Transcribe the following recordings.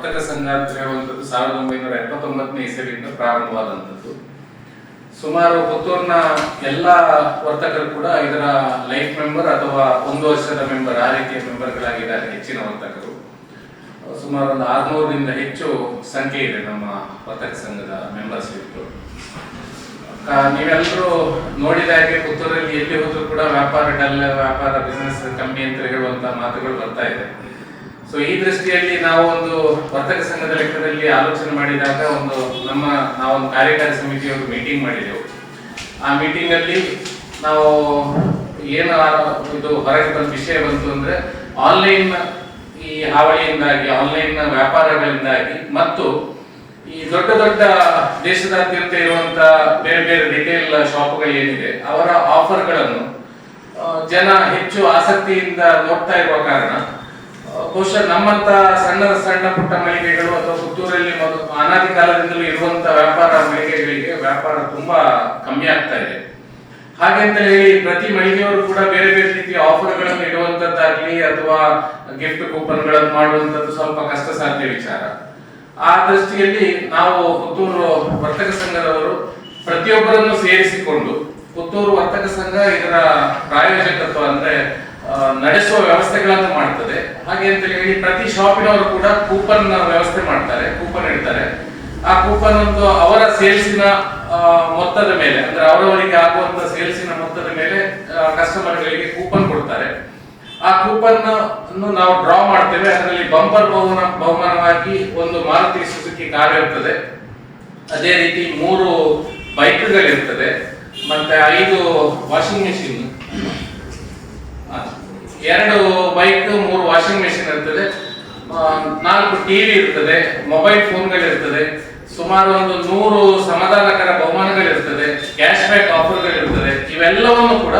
ವರ್ತಕ ಸಂಘ ಅಂತ ಹೇಳುವಂಥದ್ದು 1979ನೇ ಇಸವಿಯಿಂದ ಪ್ರಾರಂಭವಾದಂಥದ್ದು. ಸುಮಾರು ಪುತ್ತೂರಿನ ಎಲ್ಲ ವರ್ತಕರು ಕೂಡ ಇದರ ಲೈಫ್ ಮೆಂಬರ್ ಅಥವಾ 1 ವರ್ಷದ ಮೆಂಬರ್, ಆ ರೀತಿಯ ಮೆಂಬರ್ಗಳಾಗಿದ್ದಾರೆ ಹೆಚ್ಚಿನ ವರ್ತಕರು. ಸುಮಾರು ಒಂದು 600ರಿಂದ ಹೆಚ್ಚು ಸಂಖ್ಯೆ ಇದೆ ನಮ್ಮ ವರ್ತಕ ಸಂಘದ ಮೆಂಬರ್ಶಿಪ್. ನೀವೆಲ್ಲರೂ ನೋಡಿದ ಹಾಗೆ ಪುತ್ತೂರಲ್ಲಿ ಎಲ್ಲಿ ಹೋದ್ರೂ ಕೂಡ ವ್ಯಾಪಾರ ಡಲ್, ವ್ಯಾಪಾರ ಬಿಸಿನೆಸ್ ಕಮ್ಮಿ ಅಂತ ಹೇಳುವಂತ ಮಾತುಗಳು ಬರ್ತಾ ಇದೆ. ಸೊ ಈ ದೃಷ್ಟಿಯಲ್ಲಿ ನಾವು ಒಂದು ವರ್ತಕ ಸಂಘದ ಲೆಕ್ಕದಲ್ಲಿ ಆಲೋಚನೆ ಮಾಡಿದಾಗ ನಾವೊಂದು ಕಾರ್ಯಕಾರಿ ಸಮಿತಿಯವರು ಮೀಟಿಂಗ್ ಮಾಡಿದೆವು. ಆ ಮೀಟಿಂಗ್ ಅಲ್ಲಿ ನಾವು ಇದು ಹೊರಗೆ ಬಂದ ವಿಷಯ ಬಂತು ಅಂದ್ರೆ ಆನ್ಲೈನ್ ಈ ಹಾವಳಿಯಿಂದಾಗಿ, ಆನ್ಲೈನ್ ವ್ಯಾಪಾರಗಳಿಂದಾಗಿ ಮತ್ತು ಈ ದೊಡ್ಡ ದೊಡ್ಡ ದೇಶದಾದ್ಯಂತ ಇರುವಂತ ಬೇರೆ ಬೇರೆ ರಿಟೇಲ್ ಶಾಪ್ಗಳು ಏನಿದೆ ಅವರ ಆಫರ್ಗಳನ್ನು ಜನ ಹೆಚ್ಚು ಆಸಕ್ತಿಯಿಂದ ನೋಡ್ತಾ ಇರುವ ಕಾರಣ ಬಹುಶಃ ನಮ್ಮಂತ ಸಣ್ಣ ಸಣ್ಣ ಪುಟ್ಟ ಮಳಿಗೆಗಳು ಅಥವಾ ಪುತ್ತೂರಲ್ಲಿ ಅನಾದಿ ಕಾಲದಿಂದಲೂ ಇರುವಂತ ವ್ಯಾಪಾರ ಮಳಿಗೆಗಳಿಗೆ ವ್ಯಾಪಾರ ತುಂಬಾ ಕಮ್ಮಿ ಆಗ್ತಾ ಇದೆ. ಹಾಗೆ ಅಂತ ಹೇಳಿ ಪ್ರತಿ ಮಳಿಗೆಯವರು ಕೂಡ ಬೇರೆ ಬೇರೆ ರೀತಿಯ ಆಫರ್ಗಳನ್ನು ಇಡುವಂತದ್ದಾಗ್ಲಿ ಅಥವಾ ಗಿಫ್ಟ್ ಕೂಪನ್ಗಳನ್ನು ಮಾಡುವಂತದ್ದು ಸ್ವಲ್ಪ ಕಷ್ಟ ಸಾಧ್ಯ ವಿಚಾರ. ಆ ದೃಷ್ಟಿಯಲ್ಲಿ ನಾವು ಪುತ್ತೂರು ವರ್ತಕ ಸಂಘದವರು ಪ್ರತಿಯೊಬ್ಬರನ್ನು ಸೇರಿಸಿಕೊಂಡು ಪುತ್ತೂರು ವರ್ತಕ ಸಂಘ ಇದರ ಪ್ರಾಯೋಜಕತ್ವ ಅಂದ್ರೆ ನಡೆಸುವ ವ್ಯವಸ್ಥೆಗಳನ್ನು ಮಾಡ್ತದೆ. ಹಾಗೆ ಅಂತ ಹೇಳಿ ಪ್ರತಿ ಶಾಪಿನವರು ಕೂಡ ಕೂಪನ್ ವ್ಯವಸ್ಥೆ ಮಾಡ್ತಾರೆ, ಕೂಪನ್ ಇಡ್ತಾರೆ. ಆ ಕೂಪನ್ ಒಂದು ಅವರ ಸೇಲ್ಸಿನ ಮೊತ್ತದ ಮೇಲೆ, ಅಂದ್ರೆ ಅವರವರಿಗೆ ಆಗುವಂತ ಸೇಲ್ಸಿನ ಮೊತ್ತದ ಮೇಲೆ ಕಸ್ಟಮರ್ಗಳಿಗೆ ಕೂಪನ್ ಕೊಡ್ತಾರೆ. ಆ ಕೂಪನ್ ಅನ್ನು ನಾವು ಡ್ರಾ ಮಾಡ್ತೇವೆ. ಅದರಲ್ಲಿ ಬಂಪರ್ ಬಹುಮಾನವಾಗಿ ಒಂದು ಮಾರುತಿ ಸುಜುಕಿ ಕಾರ್ ಇರ್ತದೆ, ಅದೇ ರೀತಿ 3 ಬೈಕ್ಗಳಿರ್ತದೆ, ಮತ್ತೆ 5 washing machine, 2 bike, 3 washing machine ಇರ್ತದೆ, 4 ಟಿವಿ ಇರ್ತದೆ, ಮೊಬೈಲ್ ಫೋನ್ಗಳಿರ್ತದೆ, ಸುಮಾರು ಒಂದು 100 ಸಮಾಧಾನಕರ ಬಹುಮಾನಗಳಿರ್ತದೆ, ಕ್ಯಾಶ್ ಬ್ಯಾಕ್ ಆಫರ್ಗಳಿರ್ತದೆ. ಇವೆಲ್ಲವನ್ನು ಕೂಡ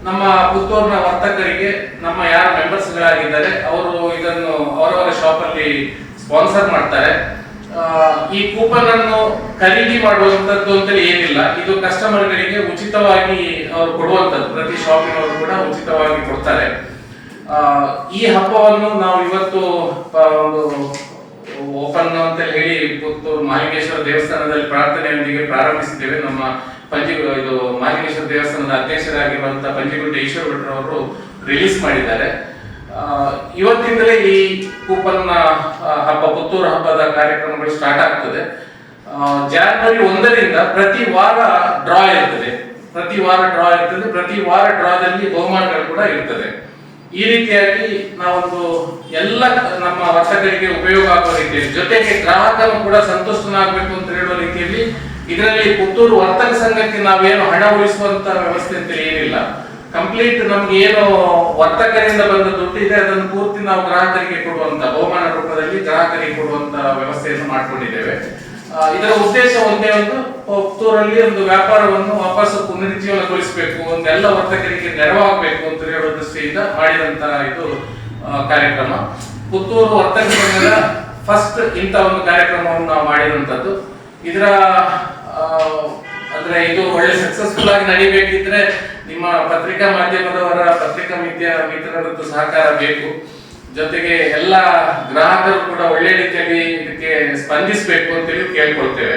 ನಮ್ಮ ಪುತ್ತೂರಿನ ವರ್ತಕರಿಗೆ, ನಮ್ಮ ಯಾರು ಮೆಂಬರ್ಸ್ ಗಳಾಗಿದ್ದಾರೆ ಅವರು ಇದನ್ನು ಅವರವರ ಶಾಪ್ ಅಲ್ಲಿ ಸ್ಪಾನ್ಸರ್ ಮಾಡ್ತಾರೆ. ಈ ಕೂಪನ್ ಅನ್ನು ಖರೀದಿ ಮಾಡುವಂತದ್ದು ಅಂತೇಳಿ ಏನಿಲ್ಲ, ಇದು ಕಸ್ಟಮರ್ಗಳಿಗೆ ಉಚಿತವಾಗಿ ಅವರು ಕೊಡುವಂತದ್ದು. ಪ್ರತಿ ಶಾಪಿನವರು ಕೂಡ ಉಚಿತವಾಗಿ ಕೊಡ್ತಾರೆ. ಈ ಹಬ್ಬವನ್ನು ನಾವು ಇವತ್ತು ಒಂದು ಓಪನ್ ಅಂತ ಹೇಳಿ ಪುತ್ತೂರು ಮಹಾಲಿಂಗೇಶ್ವರ ದೇವಸ್ಥಾನದಲ್ಲಿ ಪ್ರಾರ್ಥನೆಯೊಂದಿಗೆ ಪ್ರಾರಂಭಿಸಿದ್ದೇವೆ. ನಮ್ಮ ಇದು ಮಹಾಲಿಂಗೇಶ್ವರ ದೇವಸ್ಥಾನದ ಅಧ್ಯಕ್ಷರಾಗಿರುವಂತಹ ಪಂಜಿಗುಡ್ಡ ಈಶ್ವರ ಭಟ್ರು ಅವರು ರಿಲೀಸ್ ಮಾಡಿದ್ದಾರೆ. ಇವತ್ತಿಂದಲೇ ಈ ಕೂಪನ್ ಹಬ್ಬ, ಪುತ್ತೂರು ಹಬ್ಬದ ಕಾರ್ಯಕ್ರಮಗಳು ಸ್ಟಾರ್ಟ್ ಆಗ್ತದೆ. ಜನವರಿ 1ರಿಂದ ಪ್ರತಿ ವಾರ ಡ್ರಾ ಇರ್ತದೆ, ಪ್ರತಿ ವಾರ ಡ್ರಾದಲ್ಲಿ ಬಹುಮಾನಗಳು ಕೂಡ ಇರ್ತದೆ. ಈ ರೀತಿಯಾಗಿ ನಾವೊಂದು ಎಲ್ಲ ನಮ್ಮ ವರ್ತಕರಿಗೆ ಉಪಯೋಗ ಆಗುವ ರೀತಿಯಲ್ಲಿ, ಜೊತೆಗೆ ಗ್ರಾಹಕನು ಕೂಡ ಸಂತುಷ್ಟನಾಗಬೇಕು ಅಂತ ಹೇಳುವ ರೀತಿಯಲ್ಲಿ ಇದರಲ್ಲಿ ಪುತ್ತೂರು ವರ್ತಕ ಸಂಘಕ್ಕೆ ನಾವೇನು ಹಣ ಉಳಿಸುವಂತ ವ್ಯವಸ್ಥೆ ಅಂತ ಏನಿಲ್ಲ. ಕಂಪ್ಲೀಟ್ ನಮ್ಗೆ ಏನು ವರ್ತಕರಿಂದ ಬಂದ ದುಡ್ಡಿದೆ ಅದನ್ನು ಪೂರ್ತಿ ನಾವು ಗ್ರಾಹಕರಿಗೆ ಕೊಡುವಂತ, ಬಹುಮಾನ ರೂಪದಲ್ಲಿ ಗ್ರಾಹಕರಿಗೆ ಕೊಡುವಂತ ವ್ಯವಸ್ಥೆಯನ್ನು ಮಾಡ್ಕೊಂಡಿದ್ದೇವೆ. ಇದರ ಉದ್ದೇಶ ಒಂದೇ ಒಂದು, ಪುತ್ತೂರಲ್ಲಿ ಒಂದು ವ್ಯಾಪಾರವನ್ನು ವಾಪಸ್ ಪುನರುಜ್ಜೀವನಗೊಳಿಸಬೇಕು, ಒಂದೆಲ್ಲ ವರ್ತಕರಿಗೆ ನೆರವಾಗಬೇಕು ಅಂತ ಹೇಳುವ ದೃಷ್ಟಿಯಿಂದ ಮಾಡಿದಂತ ಇದು ಕಾರ್ಯಕ್ರಮ. ಪುತ್ತೂರು ವರ್ತಕ ಸಂಘದ ಫಸ್ಟ್ ಇಂಥ ಒಂದು ಕಾರ್ಯಕ್ರಮವನ್ನು ನಾವು ಮಾಡಿರುವಂತದ್ದು. ಇದರ ಅಂದ್ರೆ ಇದು ಒಳ್ಳೆ ಸಕ್ಸಸ್ಫುಲ್ ಆಗಿ ನಡೀಬೇಕಿದ್ರೆ ನಿಮ್ಮ ಪತ್ರಿಕಾ ಮಾಧ್ಯಮದವರ, ಪತ್ರಿಕಾ ಮಿತ್ರರದ್ದು ಸಹಕಾರ ಬೇಕು. ಜೊತೆಗೆ ಎಲ್ಲ ಗ್ರಾಹಕರು ಕೂಡ ಒಳ್ಳೆ ರೀತಿಯಲ್ಲಿ ಇದಕ್ಕೆ ಸ್ಪಂದಿಸಬೇಕು ಅಂತೇಳಿ ಕೇಳ್ಕೊಳ್ತೇವೆ.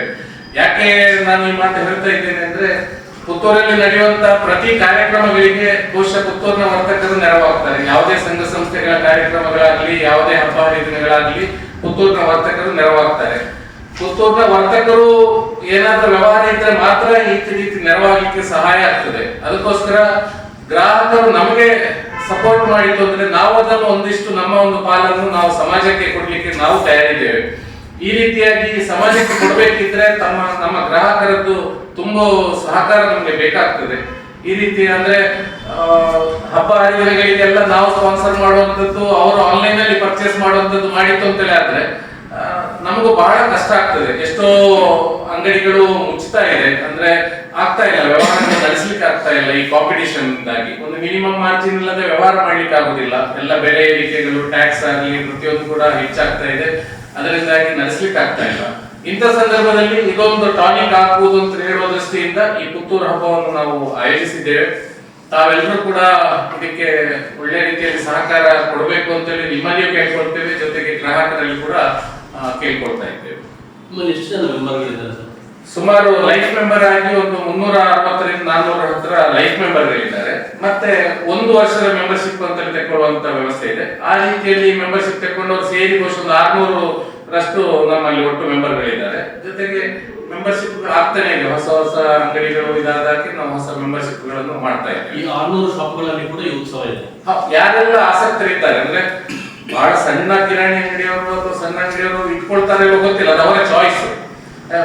ಯಾಕೆ ನಾನು ಈ ಮಾತು ಹೇಳ್ತಾ ಇದ್ದೇನೆ ಅಂದ್ರೆ, ಪುತ್ತೂರಲ್ಲಿ ನಡೆಯುವಂತ ಪ್ರತಿ ಕಾರ್ಯಕ್ರಮಗಳಿಗೆ ಬಹುಶಃ ಪುತ್ತೂರಿನ ವರ್ತಕರು ನೆರವಾಗ್ತಾರೆ. ಯಾವುದೇ ಸಂಘ ಸಂಸ್ಥೆಗಳ ಕಾರ್ಯಕ್ರಮಗಳಾಗ್ಲಿ, ಯಾವುದೇ ಹಬ್ಬ ಹರಿದಿನಗಳಾಗ್ಲಿ ಪುತ್ತೂರಿನ ವರ್ತಕರು ನೆರವಾಗ್ತಾರೆ. ಪುತ್ತೂರಿನ ವರ್ತಕರು ಏನಾದ್ರೂ ವ್ಯವಹಾರ ಇದ್ರೆ ಮಾತ್ರ ಈ ರೀತಿ ನೆರವಾಗಲಿಕ್ಕೆ ಸಹಾಯ ಆಗ್ತದೆ. ಅದಕ್ಕೋಸ್ಕರ ಗ್ರಾಹಕರು ನಮಗೆ ಸಪೋರ್ಟ್ ಮಾಡಿದ್ದು ಅಂದ್ರೆ ನಾವು ಅದನ್ನು ಒಂದಿಷ್ಟು ನಮ್ಮ ಒಂದು ಪಾಲನ್ನು ನಾವು ಸಮಾಜಕ್ಕೆ ಕೊಡ್ಲಿಕ್ಕೆ ನಾವು ತಯಾರಿದ್ದೇವೆ. ಈ ರೀತಿಯಾಗಿ ಸಮಾಜಕ್ಕೆ ಕೊಡ್ಬೇಕಿದ್ರೆ ನಮ್ಮ ಗ್ರಾಹಕರದ್ದು ತುಂಬಾ ಸಹಕಾರ ನಮ್ಗೆ ಬೇಕಾಗ್ತದೆ. ಈ ರೀತಿ ಅಂದ್ರೆ ಹಬ್ಬ ಹರಿದಿನಗಳಿಗೆಲ್ಲ ನಾವು ಸ್ಪಾನ್ಸರ್ ಮಾಡುವಂತದ್ದು, ಅವರು ಆನ್ಲೈನ್ ಅಲ್ಲಿ ಪರ್ಚೇಸ್ ಮಾಡುವಂತದ್ದು ಮಾಡಿತ್ತು ಅಂತೇಳಿ ಆದ್ರೆ ನಮಗೂ ಬಹಳ ಕಷ್ಟ ಆಗ್ತದೆ. ಎಷ್ಟೋ ಅಂಗಡಿಗಳು ಮುಚ್ಚುತ್ತಾ ಇದೆ, ಅಂದ್ರೆ ಆಗ್ತಾ ಇಲ್ಲ, ವ್ಯವಹಾರ ನಡೆಸಲಿಕ್ಕೆ ಆಗ್ತಾ ಇಲ್ಲ. ಈ ಕಾಂಪಿಟೇಷನ್ ಇಂದಾಗಿ ಒಂದು ಮಿನಿಮಮ್ ಮಾರ್ಜಿನ್ ಇಲ್ಲದೆ ವ್ಯವಹಾರ ಮಾಡ್ಲಿಕ್ಕೆ ಆಗುದಿಲ್ಲ. ಎಲ್ಲ ಬೆಲೆ ಏರಿಕೆಗಳು, ಟ್ಯಾಕ್ಸ್ ಆಗಲಿ ಪ್ರತಿಯೊಂದು ಕೂಡ ಹೆಚ್ಚಾಗ್ತಾ ಇದೆ. ಅದರಿಂದಾಗಿ ನಡೆಸಲಿಕ್ಕೆ ಆಗ್ತಾ ಇಲ್ಲ. ಇಂಥ ಸಂದರ್ಭದಲ್ಲಿ ಇದೊಂದು ಟಾನಿಕ್ ಹಾಕುವುದು ಅಂತ ಹೇಳುವ ದೃಷ್ಟಿಯಿಂದ ಈ ಪುತ್ತೂರು ಹಬ್ಬವನ್ನು ನಾವು ಆಯೋಜಿಸಿದ್ದೇವೆ. ತಾವೆಲ್ಲರೂ ಕೂಡ ಇದಕ್ಕೆ ಒಳ್ಳೆ ರೀತಿಯಲ್ಲಿ ಸಹಕಾರ ಕೊಡಬೇಕು ಅಂತೇಳಿ ನಿಮ್ಮಲ್ಲಿಯೂ ಕೇಳ್ಕೊಳ್ತೇವೆ. ಜೊತೆಗೆ ಗ್ರಾಹಕರಲ್ಲಿ ಕೂಡ ಕೇಳ್ಕೊಳ್ತಾ ಇದ್ದೇವೆ. ನಿಮ್ಮಲ್ಲಿ ಎಷ್ಟು ಜನ ಮೆಂಬರ್ಗಳಿದ್ದಾರೆ ಸರ್? ಸುಮಾರು ಲೈಫ್ ಮೆಂಬರ್ ಆಗಿ ಒಂದು 360ರಿಂದ 400 ಹತ್ರ ಲೈಫ್ ಮೆಂಬರ್ಗಳಿದ್ದಾರೆ. ಮತ್ತೆ 1 ವರ್ಷದ ಮೆಂಬರ್ಶಿಪ್ ಅಂತ ತೆಕ್ಕೊಳ್ಳುವಂತ ವ್ಯವಸ್ಥೆ ಇದೆ. ಆ ರೀತಿಯಲ್ಲಿ ಮೆಂಬರ್ಶಿಪ್ ತೆಕ್ಕೊಂಡವ್ರು ಸೇರಿ ಬಹುಶಃ ಒಂದು 600ರಷ್ಟು ನಮ್ಮಲ್ಲಿ ಒಟ್ಟು ಮೆಂಬರ್ಗಳಿದ್ದಾರೆ. ಜೊತೆಗೆ ಮೆಂಬರ್ಶಿಪ್ ಆಗ್ತಾನೆ ಇದೆ, ಹೊಸ ಹೊಸ ಅಂಗಡಿಗಳು ಇದಾದಾಗಿ ನಾವು ಹೊಸ ಮೆಂಬರ್ಶಿಪ್ ಗಳನ್ನು ಮಾಡ್ತಾ ಇದ್ದೀವಿ. ಈ 600 ಶಾಪ್ಗಳಲ್ಲಿ ಕೂಡ ಈ ಉತ್ಸವ ಇದೆ. ಯಾರೆಲ್ಲ ಆಸಕ್ತರಿದ್ದಾರೆ ಅಂದ್ರೆ ಬಹಳ ಸಣ್ಣ ಕಿರಾಣಿ ಅಂಗಡಿಯವರು ಅಥವಾ ಸಣ್ಣ ಅಂಗಡಿಯವರು ಇಟ್ಕೊಳ್ತಾರೆ ಗೊತ್ತಿಲ್ಲ, ಅದು ಅವರ ಚಾಯ್ಸ್.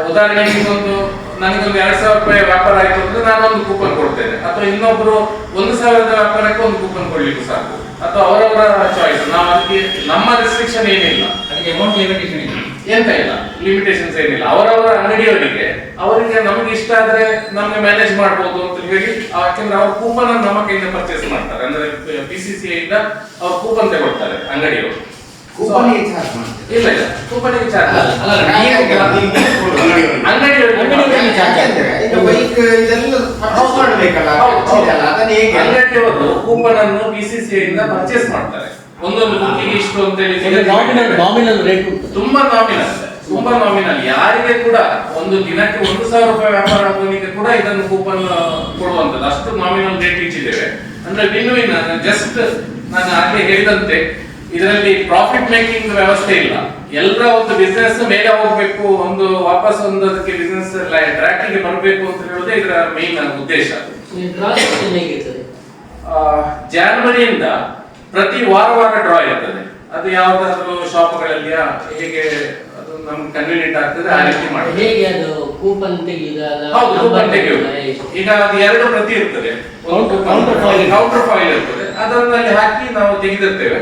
ಉದಾಹರಣೆಗೆ ನನಗೊಂದು 2,000 ರೂಪಾಯಿ ವ್ಯಾಪಾರ ಆಯ್ತು ಅಂದ್ರೆ ನಾನು ಒಂದು ಕೂಪನ್ ಕೊಡ್ತೇನೆ, ಅಥವಾ ಇನ್ನೊಬ್ರು 1,000 ವ್ಯಾಪಾರಕ್ಕೆ ಒಂದು ಕೂಪನ್ ಕೊಡ್ಲಿಕ್ಕೂ ಸಾಕು, ಅಥವಾ ಅವರವರ ಚಾಯ್ಸ್. ನಾವು ಅದಕ್ಕೆ ನಮ್ಮ ರೆಸ್ಟ್ರಿಕ್ಷನ್ ಏನಿಲ್ಲ, ಅದಕ್ಕೆ ಅಮೌಂಟ್ ಲಿಮಿಟೇಷನ್ ಇಲ್ಲ, ಎಂತ ಇಲ್ಲ, ಲಿಮಿಟೇಷನ್ಸ್ ಏನಿಲ್ಲ. ಅವರವರ ಅಂಗಡಿಯವರಿಗೆ ಅವರಿಗೆ ನಮ್ಗೆ ಇಷ್ಟ ಆದ್ರೆ ನಮ್ಗೆ ಮ್ಯಾನೇಜ್ ಮಾಡ್ಬೋದು ಅಂತ ಹೇಳಿ, ಯಾಕಂದ್ರೆ ಅವ್ರ ಕೂಪನ್ ಅನ್ನು ನಮ್ಮ ಕೈಯಿಂದ ಪರ್ಚೇಸ್ ಮಾಡ್ತಾರೆ. ಅಂದ್ರೆ PCCI ಇಂದ ಅವ್ರ ಕೂಪನ್ ತಗೊಳ್ತಾರೆ ಅಂಗಡಿಯವರು. ಕೂಪನ್ಗೆ ಚಾರ್ಜ್ ಮಾಡ್ತಾರೆ? ಇಲ್ಲ ಇಲ್ಲ, ಕೂಪನ್ಗೆ ಚಾರ್ಜ್ ಅಂಗಡಿಯವರು ಕೂಪನ್ ಅನ್ನು PCCI ಇಂದ ಪರ್ಚೇಸ್ ಮಾಡ್ತಾರೆ. ಒಂದೊಂದು ಬುಕ್ಕಿಗೆ ಇಷ್ಟು ಅಂತ ಹೇಳಿ ನಾಮಿನಲ್ ರೇಟ್ ತುಂಬಾ ನಾಮಿನಲ್. ಯಾರಿಗೆ ಕೂಡ ಒಂದು ದಿನಕ್ಕೆ 1,000 ರೂಪಾಯಿ ವ್ಯಾಪಾರ ಆಗೋನಿಗೆ ಕೂಡ ಇದನ್ನು ಕೂಪನ್ ಕೊಡುವಂತದ್ದು, ಅಷ್ಟು ನಾಮಿನಲ್ ರೇಟ್ ಇಟ್ಟಿದ್ದೇವೆ. ಅಂದ್ರೆ ವಿನ್ ಜಸ್ಟ್ ನಾನು ಆಗ್ಲೇ ಹೇಳಿದಂತೆ ಇದರಲ್ಲಿ ಪ್ರಾಫಿಟ್ ಮೇಕಿಂಗ್ ವ್ಯವಸ್ಥೆ ಇಲ್ಲ. ಎಲ್ಲರ ಒಂದು ಬಿಸ್ನೆಸ್ ಮೇಲೆ ಹೋಗ್ಬೇಕು, ಒಂದು ವಾಪಸ್ ಒಂದು ಅದಕ್ಕೆ ಬಿಸ್ನೆಸ್ ಟ್ರ್ಯಾಕ್ ಗೆ ಬರಬೇಕು ಅಂತ ಹೇಳೋದೇ ಇದರ ಮೇನ್ ಉದ್ದೇಶ. ಜನವರಿಯಿಂದ ಪ್ರತಿ ವಾರ ಡ್ರಾ ಇರ್ತದೆ. ಅದು ಯಾವ್ದಾದ್ರು ಶಾಪ್ಗಳಲ್ಲಿ ಹೇಗೆ ಅದು ನಮ್ಗೆ ಕನ್ವೀನಿಯಂಟ್ ಆಗ್ತದೆ ಆ ರೀತಿ ಮಾಡಿ. ಹೌದು, ಕೂಪನ್ ತೆಗೆಯುವುದು. ಈಗ ಅದು 2 ಪ್ರತಿ ಇರ್ತದೆ, ಕೌಂಟರ್ ಫಾಯಿಲ್ ಇರ್ತದೆ, ಅದರಲ್ಲಿ ಹಾಕಿ ನಾವು ತೆಗೆದಿರ್ತೇವೆ.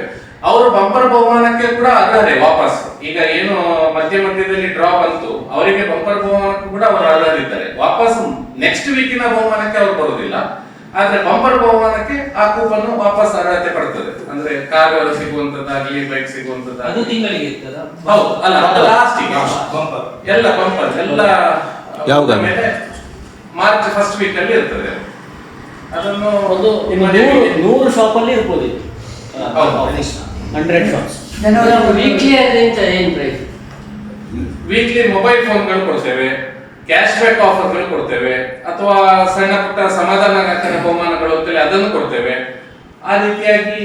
ಅವರು ಬಂಪರ್ ಬಹುಮಾನಕ್ಕೆ ಕೂಡ ಅರ್ಹರೇ ವಾಪಸ್. ಈಗ ಏನು ಮಧ್ಯದಲ್ಲಿ ಡ್ರಾ ಬಂತು, ಅವರಿಗೆ ಬಂಪರ್ ಬಹುಮಾನಕ್ಕೂ ಕೂಡ ಅವರು ಅರ್ಹರಿದ್ದಾರೆ. ವಾಪಸ್ ನೆಕ್ಸ್ಟ್ ವೀಕಿನ ಬಹುಮಾನಕ್ಕೆ ಅವರು ಬರುವುದಿಲ್ಲ, ಆದ್ರೆ ಬಂಪರ್ ಬಹುಮಾನಕ್ಕೆ ಆ ಕೂಪನ್ ವಾಪಸ್ ಅರ್ಹತೆ ಪಡ್ತದೆ. ಅಂದ್ರೆ ಕಾರ್ ಸಿಗುವಂತದ್ದಾಗ್ಲಿ, ಬೈಕ್ ಸಿಗುವಂತದ್ದಾಗ್ಲಿ. ಅದು ತಿಂಗಳಿಗೆ ಇರ್ತದ? ಹೌದು, ಅಲ್ಲ ಲಾಸ್ಟಿಗೆ ಎಲ್ಲ ಬಂಪರ್ ಎಲ್ಲ ಮೇಲೆ ಮಾರ್ಚ್ ಫಸ್ಟ್ ವೀಕ್ ಅಲ್ಲಿ ಇರ್ತದೆ. ಅದನ್ನು ಒಂದು 100 ಶಾಪ್ ಅಲ್ಲಿ ಇರ್ಬೋದು. 100 ಶಾಪ್ಸ್. ವೀಕ್ಲಿ ಏನ್ ಪ್ರೈಸ್? ವೀಕ್ಲಿ ಮೊಬೈಲ್ ಫೋನ್ಗಳು ಕೊಡ್ತೇವೆ, ಕ್ಯಾಶ್ ಬ್ಯಾಕ್ ಆಫರ್ಗಳು ಕೊಡ್ತೇವೆ, ಅಥವಾ ಸಣ್ಣ ಪುಟ್ಟ ಸಮಾಧಾನಕರ ಬಹುಮಾನಗಳು ಅಂತೇಳಿ ಅದನ್ನು ಕೊಡ್ತೇವೆ. ಆ ರೀತಿಯಾಗಿ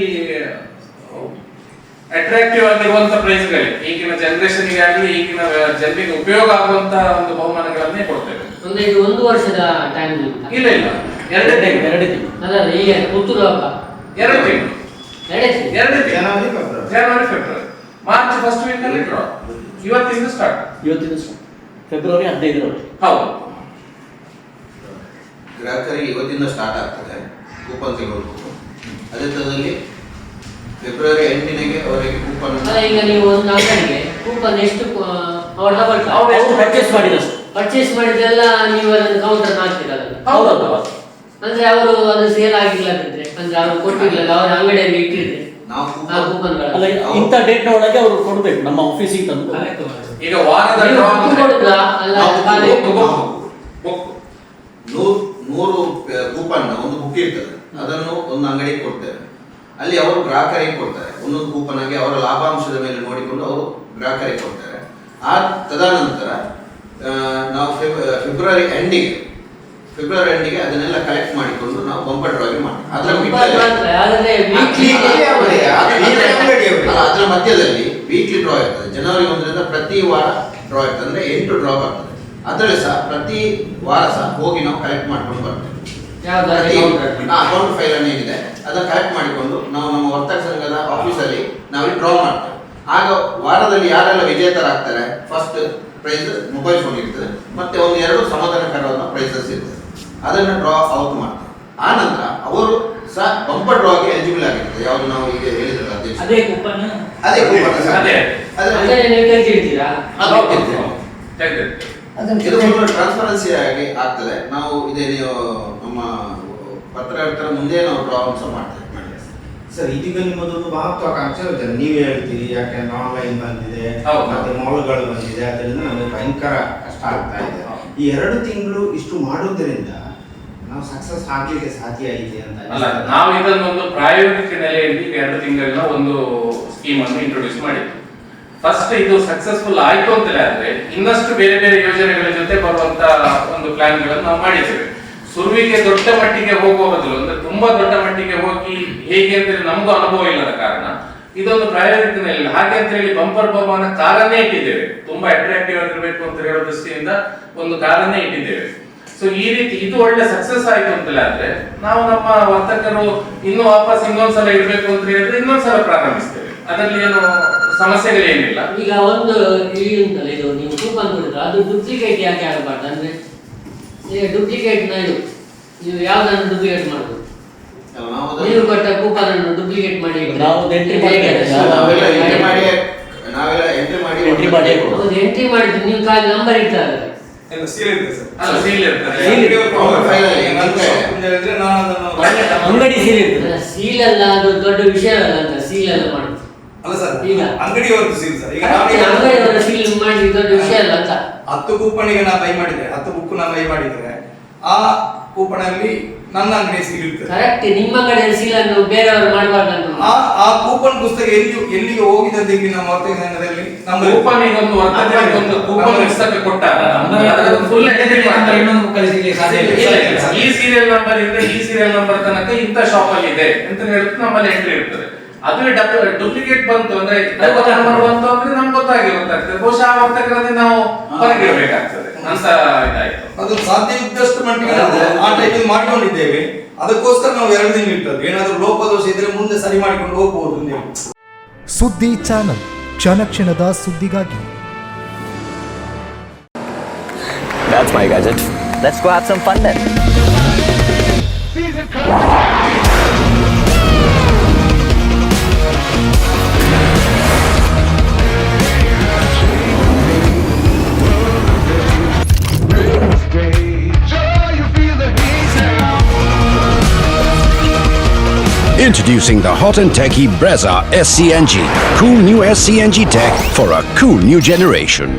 ಅಟ್ರಾಕ್ಟಿವ್ ಆಗಿರುವಂತ ಪ್ರೈಸ್ಗಳಿಗೆ ಈಗಿನ ಜನರೇಷನ್ಗೆ ಆಗಲಿ ಈಗಿನ ಜನರಿಗೆ ಉಪಯೋಗ ಆಗುವಂತ ಒಂದು ಬಹುಮಾನಗಳನ್ನೇ ಕೊಡ್ತೇವೆ. ಅಂದ್ರೆ ಇದು 1 ವರ್ಷದ ಟೈಮ್ ಇಲ್ಲ 2 ತಿಂಗಳು. ಅಲ್ಲ, ಈಗ ಪುತ್ತೂರು ಹಬ್ಬ 2 ತಿಂಗಳು, 2 ತಿಂಗಳು, January February, March first week ಅಲ್ಲಿ ಡ್ರಾ. ಇವತ್ತಿಂದ ಸ್ಟಾರ್ಟ್, ಫೆಬ್ರವರಿ 15ರವರೆಗೆ. ಹೌದು, ಗ್ರಾಹಕರಿಗೆ ಇವತ್ತಿಂದ ಸ್ಟಾರ್ಟ್ ಆಗ್ತದೆ ಕೂಪನ್ ಸಿಗೋದು. ಅದೇ ತರದಲ್ಲಿ ಫೆಬ್ರವರಿ ಎಂಡಿನಿಗೆ ಅವರಿಗೆ ಕೂಪನ್. ಈಗ ನೀವು ಒಂದು ಅಂಗಡಿಗೆ ಕೂಪನ್ ಎಷ್ಟು ಪರ್ಚೇಸ್ ಮಾಡಿದೆಲ್ಲ ನೀವು ಅದನ್ನು ಕೌಂಟರ್ ಹಾಕ್ತೀರಲ್ಲ? ಹೌದು. ಅಂದ್ರೆ ಅವರು ಅದು ಸೇಲ್ ಆಗಿಲ್ಲ ಅಂದ್ರೆ, ಅಂದ್ರೆ ಅವರು ಕೊಟ್ಟಿಲ್ಲ, ಅವ್ರ ಅಂಗಡಿಯಲ್ಲಿ ಇಟ್ಟಿದ್ರೆ ಆ ಕೂಪನ್ಗಳು ಅಲ್ಲ, ಇಂಥ ಡೇಟ್ನ ಒಳಗೆ ಅವರು ಕೊಡ್ಬೇಕು ನಮ್ಮ ಆಫೀಸಿಗೆ ತಂದು. ಈಗ ವಾರದ ಕೊಡುದಾ? ಅಲ್ಲ, 100 ಕೂಪನ್ ಒಂದು ಬುಕ್ ಇರ್ತದೆ, ಅದನ್ನು ಒಂದು ಅಂಗಡಿಗೆ ಕೊಡ್ತೇವೆ. ಅಲ್ಲಿ ಅವರು ಗ್ರಾಹಕರಿಗೆ ಕೊಡ್ತಾರೆ. ಒಂದೊಂದು ಕೂಪನ್ ಆಗಿ ಅವರ ಲಾಭಾಂಶದ ಮೇಲೆ ನೋಡಿಕೊಂಡು ಅವರು ಗ್ರಾಹಕರಿಗೆ ಕೊಡ್ತಾರೆ. ಆ ತದನಂತರ ನಾವು ಫೆಬ್ರವರಿ ಎಂಡಿಗೆ ಅದನ್ನೆಲ್ಲ ಕಲೆಕ್ಟ್ ಮಾಡಿಕೊಂಡು ನಾವು ಬಂಪರ್ ಡ್ರಾಗೆ ಮಾಡ್ತೀವಿ. ಅದರ ಮಧ್ಯದಲ್ಲಿ ವೀಕ್ಲಿ ಡ್ರಾ ಇರ್ತದೆ. ಜನವರಿ 1ರಿಂದ ಪ್ರತಿ ವಾರ ಡ್ರಾ ಇರ್ತದೆ, ಅಂದ್ರೆ 8 ಡ್ರಾ ಬರ್ತದೆ. ಅದರಲ್ಲಿ ಸಹ ಪ್ರತಿ ವಾರ ಸಹ ಹೋಗಿ ನಾವು ಕಲೆಕ್ಟ್ ಮಾಡ್ಕೊಂಡು ಬರ್ತೇವೆ. ಅಕೌಂಟ್ ಫೈಲ್ ಅನ್ನು ಏನಿದೆ ಅದನ್ನು ಕಲೆಕ್ಟ್ ಮಾಡಿಕೊಂಡು ನಾವು ನಮ್ಮ ವರ್ತಕ ಸಂಘದ ಆಫೀಸಲ್ಲಿ ನಾವು ಡ್ರಾ ಮಾಡ್ತೇವೆ. ಆಗ ವಾರದಲ್ಲಿ ಯಾರೆಲ್ಲ ವಿಜೇತರಾಗ್ತಾರೆ, ಫಸ್ಟ್ ಪ್ರೈಸ್ ಮೊಬೈಲ್ ಫೋನ್ ಇರ್ತದೆ, ಮತ್ತೆ 1-2 ಸಮಾಧಾನಕರವಾದ ಪ್ರೈಸಸ್ ಇರ್ತದೆ, ಅದನ್ನು ಡ್ರಾ ಔಟ್ ಮಾಡ್ತಾರೆ. ಆ ನಂತರ ಅವರು ಸಹ ಬಂಪರ್ ಡ್ರಾಗೆ ಎಲಿಜಿಬಲ್ ಆಗಿರ್ತದೆ. ಯಾವುದು ನಾವು ಈಗ ಹೇಳಿದ್ರಲ್ಲ ಅದೇ ಕೂಪನ್ ಇದು ಟ್ರಾನ್ಸ್ಪರೆನ್ಸಿ ಆಗಿ ಆಗ್ತದೆ. ನಾವು ಇದೇ ನೀವು ನಮ್ಮ ಪತ್ರಕರ್ತರ ಮುಂದೆ ನಾವು ಡ್ರಾ ಸಹ ಮಾಡ್ತೇವೆ. ಸರ್, ಇದೀಗ ನಿಮ್ಮದೊಂದು ಮಹತ್ವಾಕಾಂಕ್ಷೆ ಇರುತ್ತೆ. ನೀವೇ ಹೇಳ್ತೀರಿ, ಯಾಕೆಂದ್ರೆ ಆನ್ಲೈನ್ ಬಂದಿದೆ, ಮತ್ತೆ ಮಾಲ್ಗಳು ಬಂದಿದೆ, ಅದರಿಂದ ನಮಗೆ ಭಯಂಕರ ಕಷ್ಟ ಆಗ್ತಾ ಇದೆ. ಈ 2 ತಿಂಗಳು ಇಷ್ಟು ಮಾಡೋದ್ರಿಂದ ನಾವು ಸಕ್ಸಸ್ ಆಗ್ಲಿಕ್ಕೆ ಸಾಧ್ಯ ಇದೆ ಅಂತ ಅಲ್ಲ. ನಾವು ಇದನ್ನೊಂದು ಪ್ರಾಯೋಗಿಕ ನೆಲೆಯಲ್ಲಿ 2 ತಿಂಗಳಿನ ಒಂದು ಸ್ಕೀಮ್ ಅನ್ನು ಇಂಟ್ರೊಡ್ಯೂಸ್ ಮಾಡಿದ್ವಿ. ಫಸ್ಟ್ ಇದು ಸಕ್ಸಸ್ಫುಲ್ ಆಯ್ತು ಅಂತಲೇ ಆದ್ರೆ ಇನ್ನಷ್ಟು ಬೇರೆ ಬೇರೆ ಯೋಜನೆಗಳ ಜೊತೆ ಬರುವಂತ ಒಂದು ಪ್ಲಾನ್ ಗಳನ್ನು ನಾವು ಮಾಡಿದ್ದೇವೆ. ಶುರುವಿಗೆ ದೊಡ್ಡ ಮಟ್ಟಿಗೆ ಹೋಗುವ ಬದಲು ಅಂದ್ರೆ ತುಂಬಾ ದೊಡ್ಡ ಮಟ್ಟಿಗೆ ಹೋಗಿ ಹೇಗೆ ಅಂತ ನಮಗೂ ಅನುಭವ ಇಲ್ಲದ ಕಾರಣ ಇದೊಂದು ಪ್ರಯಾರಿಟಿನಲ್ಲಿ ಹಾಗೆ ಅಂತ ಹೇಳಿ ಬಂಪರ್ ಬಹುಮಾನ ಕಾರನ್ನೇ ಇಟ್ಟಿದ್ದೇವೆ. ತುಂಬಾ ಅಟ್ರಾಕ್ಟಿವ್ ಆಗಿರ್ಬೇಕು ಅಂತ ಹೇಳೋ ದೃಷ್ಟಿಯಿಂದ ಒಂದು ಕಾರನ್ನೇ ಇಟ್ಟಿದ್ದೇವೆ. ಸೊ ಈ ರೀತಿ ಇದು ಒಳ್ಳೆ ಸಕ್ಸಸ್ ಆಯ್ತು ಅಂತಲೇ ಆದ್ರೆ ನಾವು ನಮ್ಮ ವರ್ತಕರು ಇನ್ನು ವಾಪಸ್ ಇನ್ನೊಂದ್ಸಲ ಇರ್ಬೇಕು ಅಂತ ಹೇಳಿದ್ರೆ ಇನ್ನೊಂದ್ಸಲ ಪ್ರಾರಂಭಿಸ್ತೇವೆ. ಅದರಲ್ಲಿ ಏನು ಸಮಸ್ಯೆಗಳೇನಿಲ್ಲ. ಈಗ ಒಂದು ಈ ಉಂಟಲ್ಲ, ಇದು ನೀವು ಕೂಪನ್ ಕೊಡಿದ್ರೆ ಅದು ಡುಪ್ಲಿಕೇಟ್ ಯಾಕೆ ಆಗಬಾರ್ದು ಅಂದ್ರೆ, ಈಗ ಡುಪ್ಲಿಕೇಟ್ ಇದು ನೀವು ಯಾವ್ದನ್ನು ಡುಪ್ಲಿಕೇಟ್ ಮಾಡುದು? ನೀವು ಕೊಟ್ಟ ಕೂಪನ್ ಅನ್ನು ಡುಪ್ಲಿಕೇಟ್ ಮಾಡಿ ನಾವು ಎಂಟ್ರಿ ಎಂಟ್ರಿ ಮಾಡಿದ್ರೆ ನೀವು ಖಾಲಿ ನಂಬರ್ ಇಟ್ಟಾರೆ ಅಂಗಡಿ ಸೀಲ್ ಇರ್ತದೆ. ಸೀಲ್ ಅಲ್ಲ, ಅದು ದೊಡ್ಡ ವಿಷಯವಲ್ಲ ಅಂತ ಸೀಲ್ ಎಲ್ಲ ಮಾಡುದು. ಅಲ್ಲ ಸರ್, ಈಗ ಅಂಗಡಿಯವರದ್ದು ಸೀಲ್ ಸರ್. ಈಗ ಅಂಗಡಿಯವರ ಸೀಲ್ ಮಾಡಿ ದೊಡ್ಡ ವಿಷಯ ಅಲ್ಲ ಅಂತ. 10 ಕೂಪನ್ಗೆ ನಾ ಬೈ ಮಾಡಿದ್ರೆ, 10 ಬುಕ್ ನಾ ಬೈ ಮಾಡಿದ್ರೆ ಆ ಕೂಪನ್ ಅಲ್ಲಿ ನನ್ನ ಅಂಗಡಿ ಸೀಲ್ ಇರ್ತದೆ. ಕರೆಕ್ಟ್, ನಿಮ್ಮ ಅಂಗಡಿಯ ಸೀಲ್ ಅನ್ನು ಬೇರೆಯವರು ಮಾಡಬಾರ್ದು. ಆ ಕೂಪನ್ ಪುಸ್ತಕ ಎಲ್ಲಿಗೆ ಹೋಗಿದೆ ಅಂತ ಇಲ್ಲಿ ನಮ್ಮ ವರ್ತಕ ಸಂಘದಲ್ಲಿ ಕೂಪನ್ ಈಗ ಒಂದು ವರ್ತಕರಿಗೆ ಒಂದು ಕೂಪನ್ ಪುಸ್ತಕ ಕೊಟ್ಟಾಗ ಅದರ ಫುಲ್ ಇನ್ನೊಂದು ಬುಕ್ ಅಲ್ಲಿ ಸಾಧ್ಯ ಇಲ್ಲ. ಈ ಸೀರಿಯಲ್ ನಂಬರ್ ಇಂದ ಈ ಸೀರಿಯಲ್ ನಂಬರ್ ತನಕ ಇಂತ ಶಾಪ್ ಅಲ್ಲಿ ಇದೆ ಅಂತ ಹೇಳುತ್ತೆ ನಮ್ಮಲ್ಲಿ ಎಂಟ್ರಿ ಇರ್ತದೆ. ಅದು ಡುಪ್ಲಿಕೇಟ್ ಬಂತು ಅಂದ್ರೆ ನಂಬರ್ ಬಂತು ಅಂದ್ರೆ ನಮ್ಗೆ ಗೊತ್ತಾಗ್ತದೆ. ಬಹುಶಃ ಆ ವರ್ತಕರಲ್ಲಿ ನಾವು ಹೊರಗಿರ್ಬೇಕಾಗ್ತದೆ ಅಂತ ಇದಾಯ್ತು. ಅದು ಸಾಧ್ಯವಿದ್ದಷ್ಟು ಮಟ್ಟಿಗೆ ಆ ಟೈಪ್ ಮಾಡ್ಕೊಂಡಿದ್ದೇವೆ. ಅದಕ್ಕೋಸ್ಕರ ನಾವು 2 ದಿನ ಇರ್ತದೆ. ಏನಾದರೂ ಲೋಪದೋಷ ಇದ್ರೆ ಮುಂದೆ ಸರಿ ಮಾಡಿಕೊಂಡು ಹೋಗಬಹುದು ಅಂತ ಹೇಳಿ. ಸುದ್ದಿ ಚಾನಲ್, ಕ್ಷಣ ಕ್ಷಣದ ಸುದ್ದಿಗಾಗಿ. That's my gadget. Let's go have some fun then. Introducing the hot and techy Brezza SCNG. Cool new SCNG tech for a cool new generation.